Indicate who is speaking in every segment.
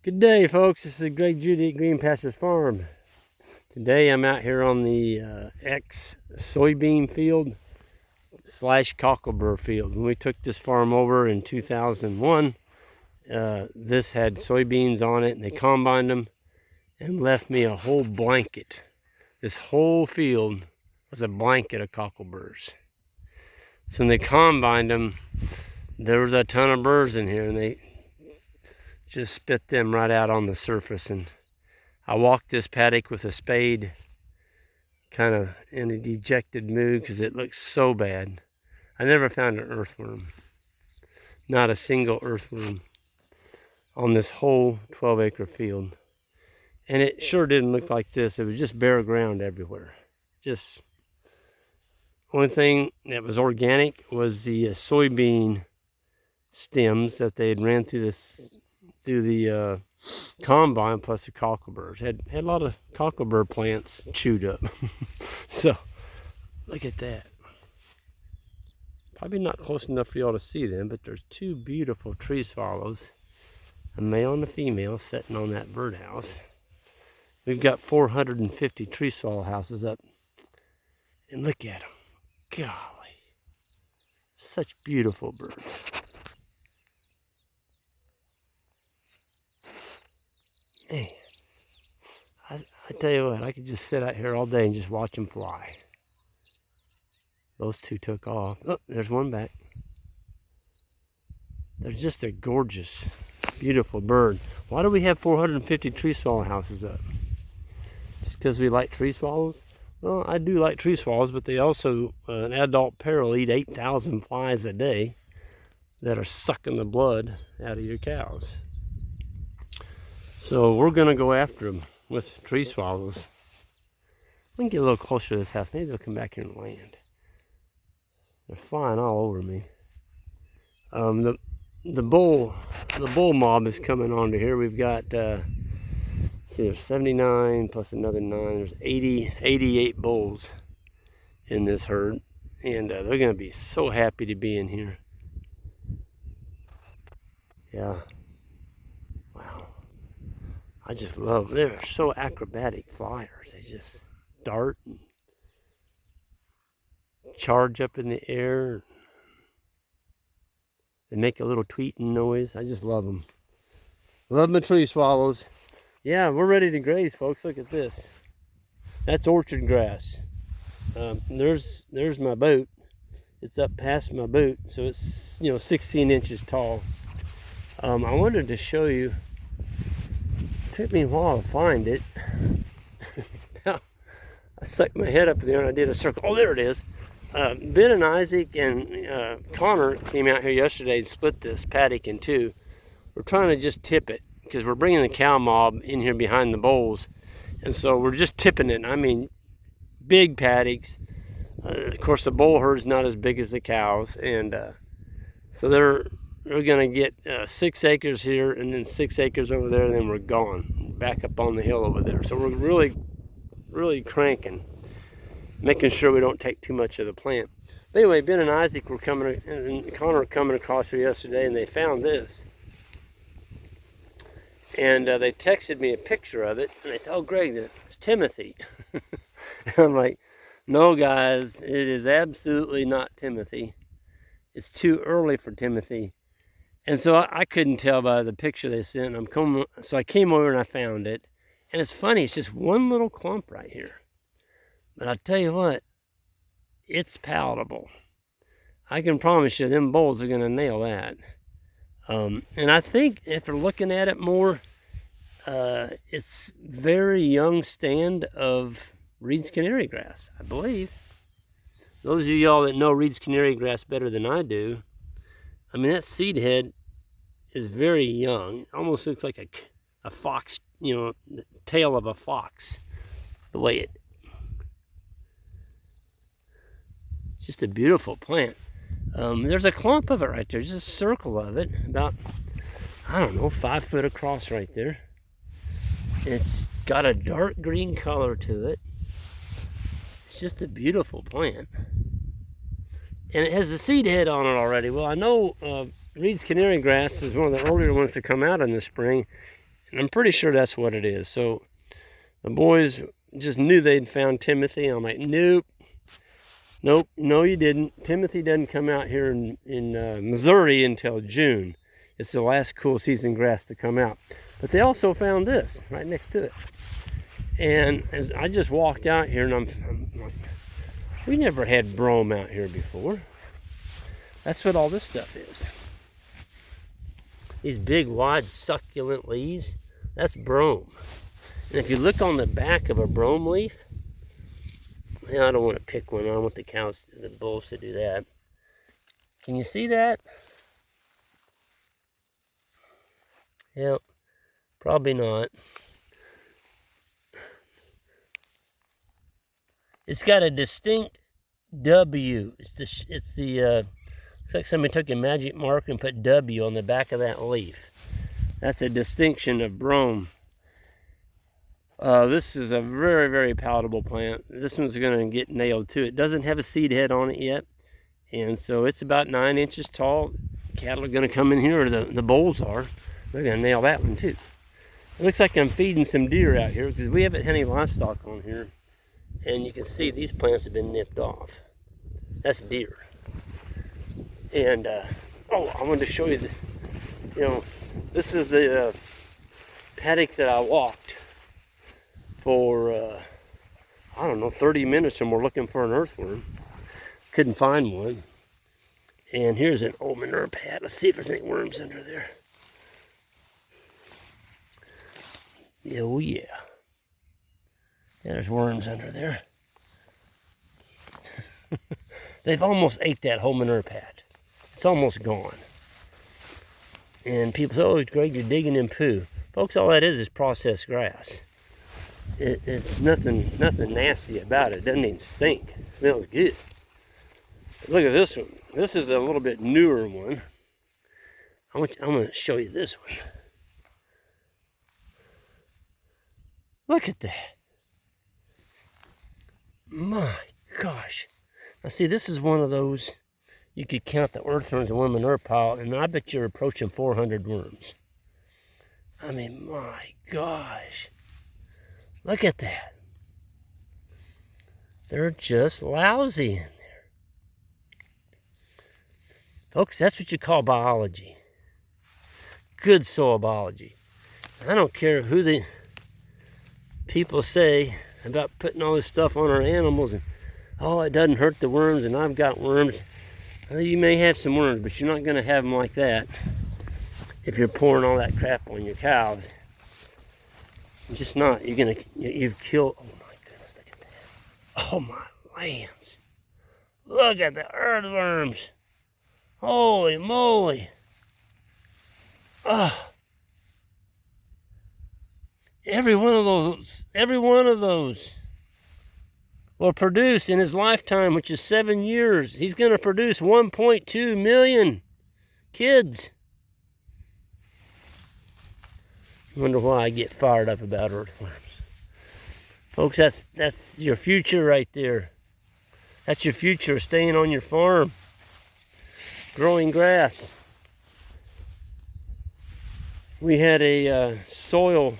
Speaker 1: Good day, folks. This is Greg Judy at Green Pastures Farm. Today I'm out here on the soybean field / cocklebur field. When we took this farm over in 2001, this had soybeans on it, and they combined them and left me a whole blanket. This whole field was a blanket of cockleburs. So when they combined them, there was a ton of burrs in here, and they just spit them right out on the surface. And I walked this paddock with a spade, kind of in a dejected mood because it looks so bad. I never found an earthworm, not a single earthworm on this whole 12-acre field. And it sure didn't look like this. It was just bare ground everywhere. Just one thing that was organic was the soybean stems that they had ran through the combine, plus the cockleburs. Had a lot of cocklebur plants chewed up. So look at that. Probably not close enough for y'all to see them, but there's two beautiful tree swallows, a male and a female, sitting on that birdhouse. We've got 450 tree swallow houses up, and look at them. Golly, such beautiful birds. Man, I tell you what, I could just sit out here all day and just watch them fly. Those two took off. Oh, there's one back. They're just a gorgeous, beautiful bird. Why do we have 450 tree swallow houses up? Just because we like tree swallows? Well, I do like tree swallows, but they also, an adult pair will eat 8,000 flies a day that are sucking the blood out of your cows. So we're going to go after them with tree swallows. We can get a little closer to this house. Maybe they'll come back here and land. They're flying all over me. The bull mob is coming onto here. We've got see, there's 79 plus another 9. There's 88 bulls in this herd, and they're going to be so happy to be in here. Yeah. Wow. I just love, they're so acrobatic flyers. They just dart and charge up in the air. They make a little tweeting noise. I just love them. Love my tree swallows. Yeah, we're ready to graze, folks. Look at this. That's orchard grass. There's my boot. It's up past my boot, so it's 16 inches tall. I wanted to show you. Took me a while to find it. Now, I stuck my head up there and I did a circle. Oh, there it is. Ben and Isaac and Connor came out here yesterday and split this paddock in two. We're trying to just tip it because we're bringing the cow mob in here behind the bowls, and so we're just tipping it. I mean, big paddocks. Of course, the bull herd's not as big as the cows, and so they're going to get 6 acres here and then 6 acres over there, and then we're gone back up on the hill over there. So we're really cranking, making sure we don't take too much of the plant. But anyway, Ben and Isaac were coming, and Connor were coming across here yesterday, and they found this. And they texted me a picture of it, and they said, "Oh, Greg, it's Timothy." And I'm like, "No, guys, it is absolutely not Timothy. It's too early for Timothy." And so I couldn't tell by the picture they sent. So I came over and I found it. And it's funny, it's just one little clump right here. But I'll tell you what, it's palatable. I can promise you, them bulls are going to nail that. And I think if they're looking at it more, it's very young stand of Reed's canary grass, I believe. Those of y'all that know Reed's canary grass better than I do, I mean, that seed head is very young. It almost looks like a fox, the tail of a fox, the way it's just a beautiful plant. There's a clump of it right there, just a circle of it, about, I don't know, 5 foot across right there. It's got a dark green color to it. It's just a beautiful plant. And it has a seed head on it already. Well, I know Reed's canary grass is one of the earlier ones to come out in the spring. And I'm pretty sure that's what it is. So the boys just knew they'd found Timothy. I'm like, nope. Nope, no you didn't. Timothy doesn't come out here in Missouri until June. It's the last cool season grass to come out. But they also found this right next to it. And as I just walked out here and I'm like, we never had brome out here before. That's what all this stuff is. These big, wide, succulent leaves, that's brome. And if you look on the back of a brome leaf, I don't want to pick one. I don't want the cows, the bulls to do that. Can you see that? Yep, probably not. It's got a distinct W. Looks like somebody took a magic marker and put W on the back of that leaf. That's a distinction of brome. This is a very, very palatable plant. This one's going to get nailed too. It doesn't have a seed head on it yet. And so it's about 9 inches tall. Cattle are going to come in here, or the bulls are. They're going to nail that one too. It looks like I'm feeding some deer out here because we haven't had any livestock on here. And you can see these plants have been nipped off. That's deer. And, oh, I wanted to show you, this is the paddock that I walked for, I don't know, 30 minutes and we're looking for an earthworm. Couldn't find one. And here's an old manure pad. Let's see if there's any worms under there. Oh yeah. Yeah, there's worms under there. They've almost ate that whole manure pad. It's almost gone. And people say, oh, Greg, you're digging in poo. Folks, all that is processed grass. It's nothing nasty about it. It doesn't even stink. It smells good. But look at this one. This is a little bit newer one. I'm going to show you this one. Look at that. My gosh. Now see, this is one of those, you could count the earthworms in one manure pile, and I bet you're approaching 400 worms. I mean, my gosh. Look at that. They're just lousy in there. Folks, that's what you call biology. Good soil biology. I don't care who the people say about putting all this stuff on our animals and, oh, it doesn't hurt the worms and I've got worms. Well, you may have some worms, but you're not going to have them like that if you're pouring all that crap on your cows. You're just not. You've killed, oh my goodness, look at that. Oh my lands. Look at the earthworms. Holy moly. Oh. Every one of those will produce in his lifetime, which is 7 years. He's going to produce 1.2 million kids. I wonder why I get fired up about earthworms. Folks, that's your future right there. That's your future, staying on your farm, growing grass. We had a soil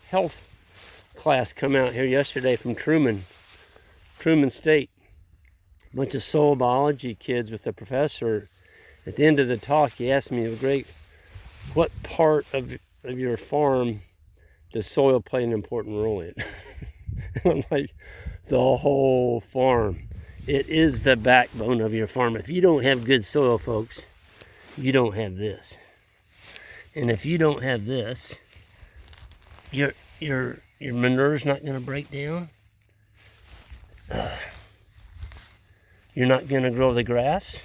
Speaker 1: health class come out here yesterday from Truman State. A bunch of soil biology kids with a professor. At the end of the talk, he asked me, Greg, what part of your farm does soil play an important role in? I'm like, the whole farm. It is the backbone of your farm. If you don't have good soil, folks, you don't have this. And if you don't have this, your manure's not going to break down. You're not going to grow the grass.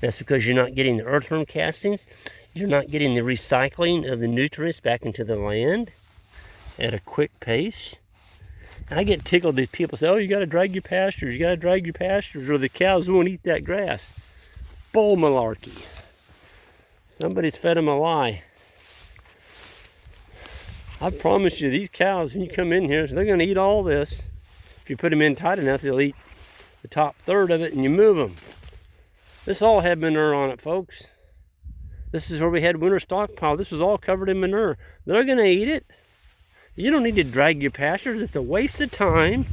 Speaker 1: That's because you're not getting the earthworm castings. You're not getting the recycling of the nutrients back into the land at a quick pace. And I get tickled these people say, oh, you got to drag your pastures. You got to drag your pastures or the cows won't eat that grass. Bull malarkey. Somebody's fed them a lie. I promise you, these cows, when you come in here, they're going to eat all this. If you put them in tight enough, they'll eat the top third of it and you move them. This all had manure on it, folks. This is where we had winter stockpile. This was all covered in manure. They're gonna eat it. You don't need to drag your pastures. It's a waste of time.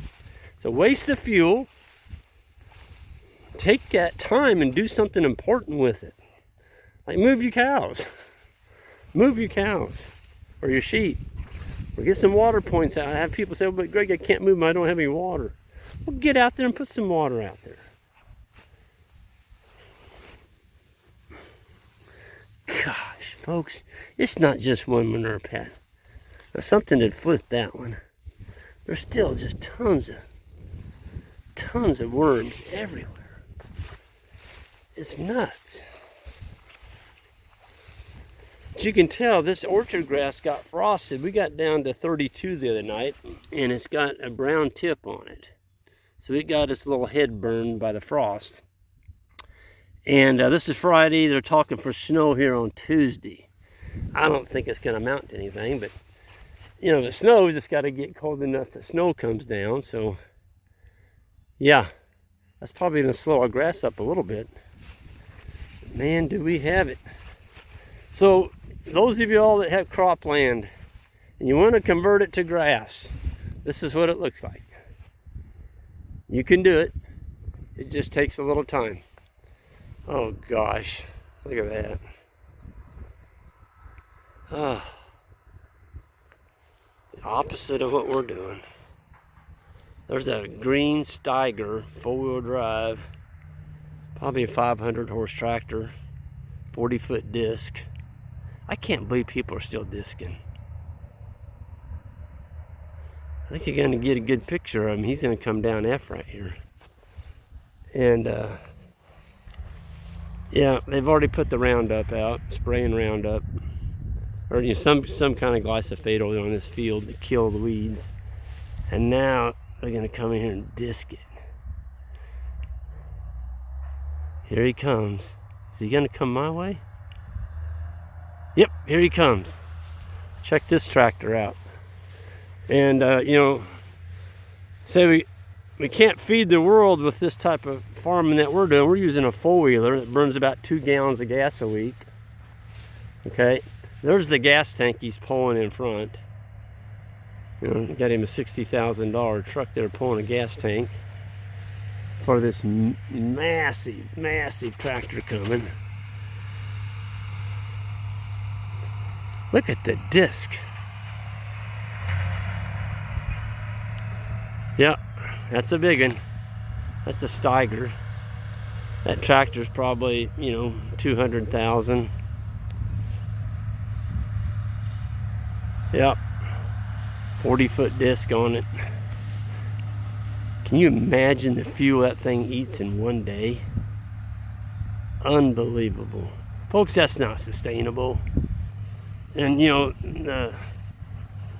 Speaker 1: It's a waste of fuel. Take that time and do something important with it. Like move your cows. Move your cows or your sheep. Or get some water points out. I have people say, oh, but Greg, I can't move them. I don't have any water. Well, get out there and put some water out there. Gosh, folks, it's not just one manure pad. Now, something had flipped that one. There's still just tons of worms everywhere. It's nuts. As you can tell, this orchard grass got frosted. We got down to 32 the other night, and it's got a brown tip on it. So it got its little head burned by the frost. And this is Friday. They're talking for snow here on Tuesday. I don't think it's going to amount to anything, but you know, if it snows, it's got to get cold enough that snow comes down. So yeah, that's probably going to slow our grass up a little bit. But man, do we have it. So those of you all that have cropland and you want to convert it to grass, this is what it looks like. You can do it. It just takes a little time. Oh gosh, look at that. Oh, the opposite of what we're doing. There's a green Steiger 4-wheel drive, probably a 500 horse tractor, 40-foot disc. I can't believe people are still discing. I think you're going to get a good picture of him. He's going to come down F right here. And yeah, they've already put the Roundup out, spraying Roundup, or you know, some kind of glyphosate on this field to kill the weeds. And now they're going to come in here and disc it. Here he comes. Is he going to come my way? Yep, here he comes. Check this tractor out. And you know, say we can't feed the world with this type of farming that we're doing. We're using a 4-wheeler that burns about 2 gallons of gas a week. Okay, there's the gas tank he's pulling in front. You know, got him a $60,000 truck there pulling a gas tank for this massive tractor coming. Look at the disc. Yep, that's a big one. That's a Steiger. That tractor's probably, you know, 200,000. Yep, 40-foot disc on it. Can you imagine the fuel that thing eats in one day? Unbelievable. Folks, that's not sustainable. And you know,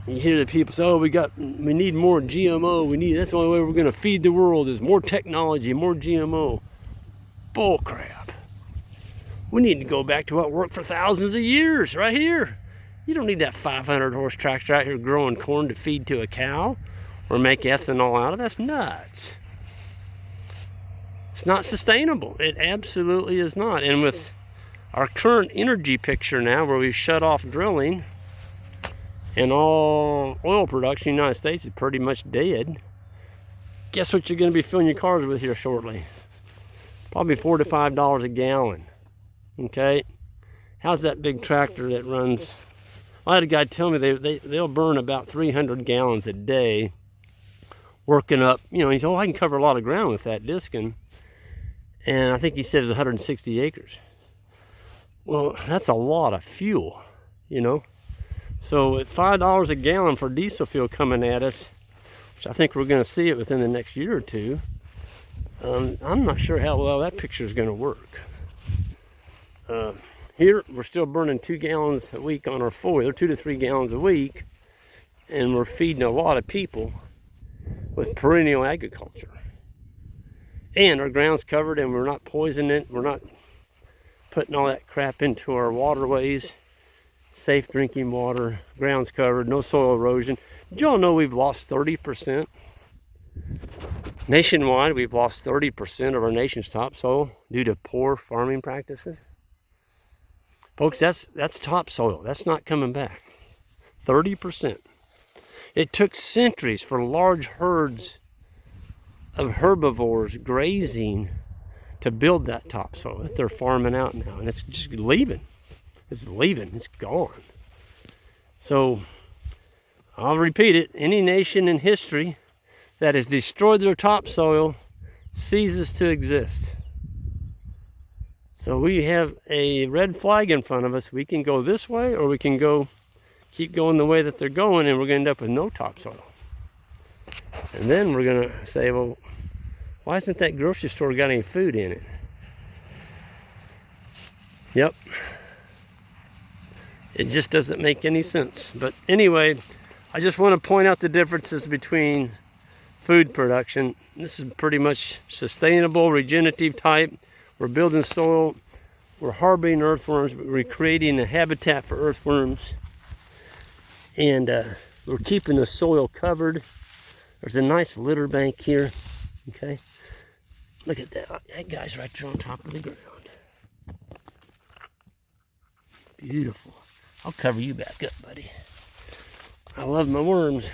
Speaker 1: you hear the people say, oh, we need more GMO. That's the only way we're going to feed the world is more technology, more GMO. Bull crap. We need to go back to what worked for thousands of years right here. You don't need that 500 horse tractor out here growing corn to feed to a cow or make ethanol out of. That's nuts. It's not sustainable. It absolutely is not. And with our current energy picture now, where we've shut off drilling and all oil production in the United States is pretty much dead, guess what you're going to be filling your cars with here shortly? Probably $4 to $5 a gallon. Okay, how's that big tractor that runs? I had a guy tell me they'll burn about 300 gallons a day, working up. You know, he said, "Oh, I can cover a lot of ground with that discing," and I think he said it was 160 acres. Well, that's a lot of fuel, you know. So at $5 a gallon for diesel fuel coming at us, which I think we're going to see it within the next year or two, I'm not sure how well that picture is going to work. Here, we're still burning 2 gallons a week on our 4-wheeler, 2 to 3 gallons a week, and we're feeding a lot of people with perennial agriculture. And our ground's covered, and we're not poisoning it. We're not putting all that crap into our waterways. Safe drinking water, ground's covered, no soil erosion. Did y'all know we've lost 30%? Nationwide, we've lost 30% of our nation's topsoil due to poor farming practices. Folks, that's topsoil. That's not coming back. 30%. It took centuries for large herds of herbivores grazing to build that topsoil that they're farming out now, and it's just leaving. It's leaving. It's gone. So I'll repeat it. Any nation in history that has destroyed their topsoil ceases to exist. So we have a red flag in front of us. We can go this way, or we can keep going the way that they're going, and we're going to end up with no topsoil. And then we're going to say, well, why hasn't that grocery store got any food in it? Yep. It just doesn't make any sense. But anyway, I just want to point out the differences between food production. This is pretty much sustainable, regenerative type. We're building soil. We're harboring earthworms. We're creating a habitat for earthworms. And we're keeping the soil covered. There's a nice litter bank here. Okay. Look at that. That guy's right there on top of the ground. Beautiful. I'll cover you back up, buddy. I love my worms.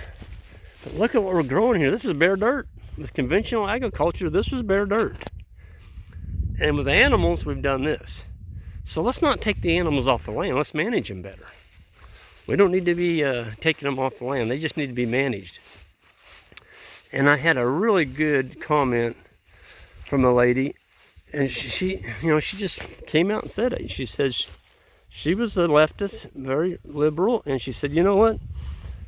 Speaker 1: But look at what we're growing here. This is bare dirt. With conventional agriculture, this is bare dirt. And with animals, we've done this. So let's not take the animals off the land. Let's manage them better. We don't need to be taking them off the land. They just need to be managed. And I had a really good comment from a lady, and she just came out and said it. She says she was a leftist, very liberal, and she said, you know what?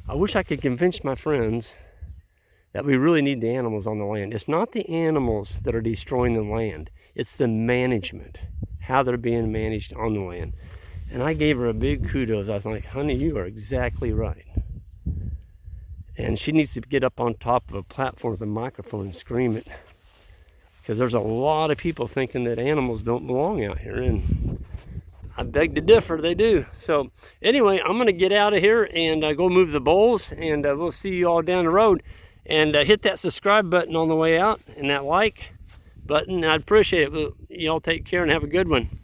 Speaker 1: I wish I could convince my friends that we really need the animals on the land. It's not the animals that are destroying the land. It's the management, how they're being managed on the land. And I gave her a big kudos. I was like, honey, you are exactly right. And she needs to get up on top of a platform with a microphone and scream it. Because there's a lot of people thinking that animals don't belong out here. And I beg to differ, they do. So anyway, I'm going to get out of here and go move the bowls. And we'll see you all down the road. And hit that subscribe button on the way out and that like button. I'd appreciate it. You all take care and have a good one.